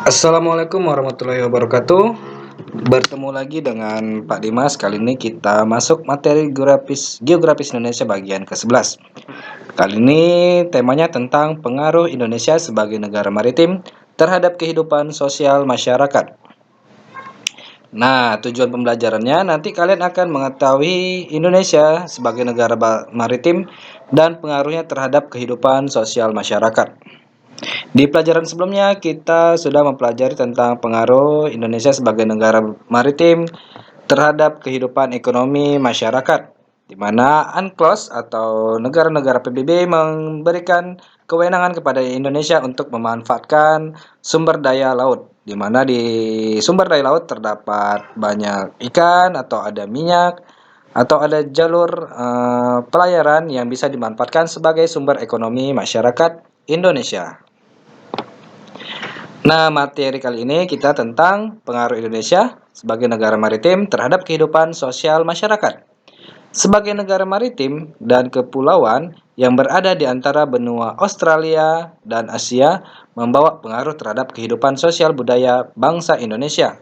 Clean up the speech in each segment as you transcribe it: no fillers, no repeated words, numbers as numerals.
Assalamualaikum warahmatullahi wabarakatuh. Bertemu lagi dengan Pak Dimas. Kali ini kita masuk materi Geografis Indonesia bagian ke-11. Kali ini temanya tentang pengaruh Indonesia sebagai negara maritim terhadap kehidupan sosial masyarakat. Nah, tujuan pembelajarannya nanti kalian akan mengetahui Indonesia sebagai negara maritim dan pengaruhnya terhadap kehidupan sosial masyarakat. Di pelajaran sebelumnya kita sudah mempelajari tentang pengaruh Indonesia sebagai negara maritim terhadap kehidupan ekonomi masyarakat, di mana UNCLOS atau negara-negara PBB memberikan kewenangan kepada Indonesia untuk memanfaatkan sumber daya laut, di mana di sumber daya laut terdapat banyak ikan atau ada minyak atau ada jalur pelayaran yang bisa dimanfaatkan sebagai sumber ekonomi masyarakat Indonesia. Nah, materi kali ini kita tentang pengaruh Indonesia sebagai negara maritim terhadap kehidupan sosial masyarakat. Sebagai negara maritim dan kepulauan yang berada di antara benua Australia dan Asia, membawa pengaruh terhadap kehidupan sosial budaya bangsa Indonesia.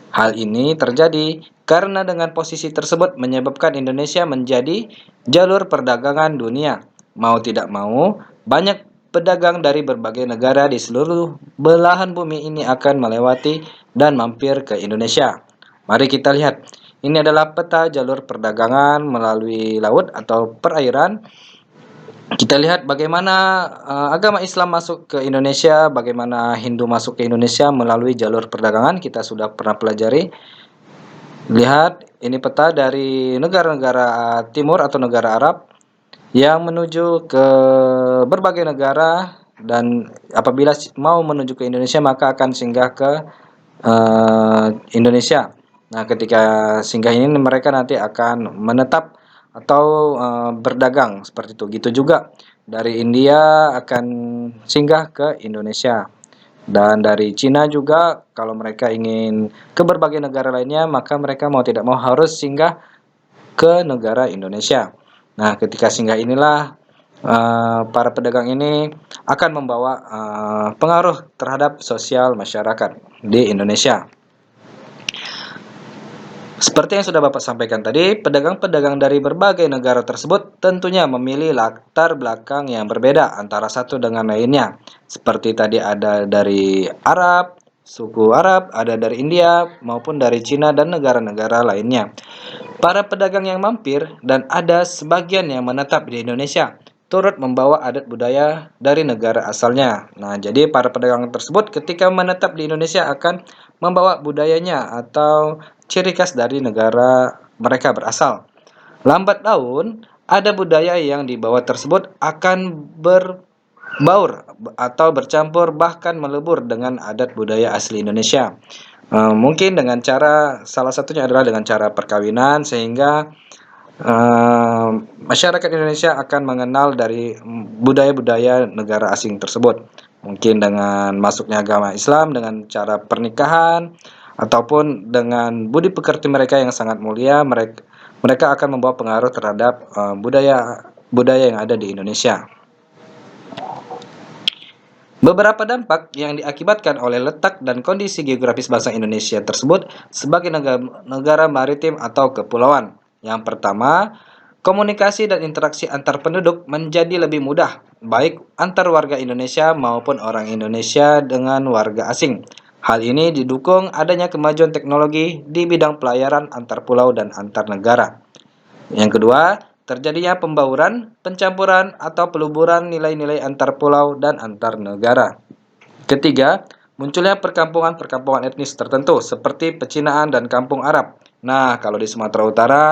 Hal ini terjadi karena dengan posisi tersebut menyebabkan Indonesia menjadi jalur perdagangan dunia. Mau tidak mau, banyak pedagang dari berbagai negara di seluruh belahan bumi ini akan melewati dan mampir ke Indonesia. Mari kita lihat. Ini adalah peta jalur perdagangan melalui laut atau perairan. Kita lihat bagaimana agama Islam masuk ke Indonesia, bagaimana Hindu masuk ke Indonesia melalui jalur perdagangan. Kita sudah pernah pelajari. Lihat, ini peta dari negara-negara timur atau negara Arab yang menuju ke berbagai negara, dan apabila mau menuju ke Indonesia maka akan singgah ke Indonesia. Nah, ketika singgah ini mereka nanti akan menetap atau berdagang seperti itu. Gitu juga dari India akan singgah ke Indonesia. Dan dari Cina juga kalau mereka ingin ke berbagai negara lainnya maka mereka mau tidak mau harus singgah ke negara Indonesia. Nah, ketika singgah inilah para pedagang ini akan membawa pengaruh terhadap sosial masyarakat di Indonesia. Seperti yang sudah Bapak sampaikan tadi, pedagang-pedagang dari berbagai negara tersebut tentunya memilih latar belakang yang berbeda antara satu dengan lainnya. Seperti tadi ada dari Arab, suku Arab, ada dari India, maupun dari Cina dan negara-negara lainnya. Para pedagang yang mampir dan ada sebagian yang menetap di Indonesia turut membawa adat budaya dari negara asalnya. Nah, jadi para pedagang tersebut ketika menetap di Indonesia akan membawa budayanya atau ciri khas dari negara mereka berasal. Lambat laun, ada budaya yang dibawa tersebut akan berbaur atau bercampur bahkan melebur dengan adat budaya asli Indonesia. Mungkin dengan cara, salah satunya adalah dengan cara perkawinan, sehingga masyarakat Indonesia akan mengenal dari budaya-budaya negara asing tersebut. Mungkin dengan masuknya agama Islam, dengan cara pernikahan, ataupun dengan budi pekerti mereka yang sangat mulia, mereka akan membawa pengaruh terhadap budaya yang ada di Indonesia. Beberapa dampak yang diakibatkan oleh letak dan kondisi geografis bangsa Indonesia tersebut sebagai negara maritim atau kepulauan. Yang pertama, komunikasi dan interaksi antar penduduk menjadi lebih mudah, baik antar warga Indonesia maupun orang Indonesia dengan warga asing. Hal ini didukung adanya kemajuan teknologi di bidang pelayaran antar pulau dan antar negara. Yang kedua, terjadinya pembauran, pencampuran, atau peluburan nilai-nilai antar pulau dan antar negara. Ketiga, munculnya perkampungan-perkampungan etnis tertentu seperti pecinaan dan kampung Arab. Nah, kalau di Sumatera Utara,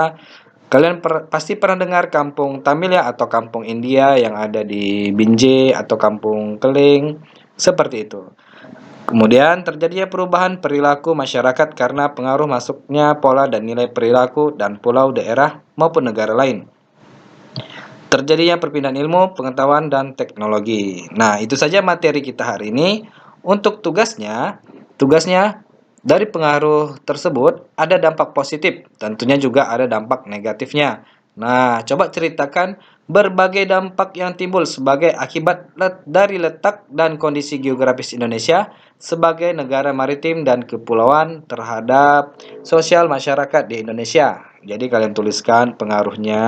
kalian pasti pernah dengar kampung Tamil ya, atau kampung India yang ada di Binjai atau kampung Keling, seperti itu. Kemudian terjadinya perubahan perilaku masyarakat karena pengaruh masuknya pola dan nilai perilaku dan pulau, daerah, maupun negara lain. Terjadinya perpindahan ilmu, pengetahuan, dan teknologi. Nah, itu saja materi kita hari ini. Untuk tugasnya dari pengaruh tersebut ada dampak positif, tentunya juga ada dampak negatifnya. Nah, coba ceritakan berbagai dampak yang timbul sebagai akibat dari letak dan kondisi geografis Indonesia sebagai negara maritim dan kepulauan terhadap sosial masyarakat di Indonesia. Jadi kalian tuliskan pengaruhnya,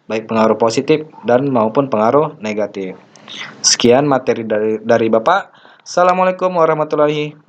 baik pengaruh positif dan maupun pengaruh negatif. Sekian materi dari Bapak. Assalamualaikum warahmatullahi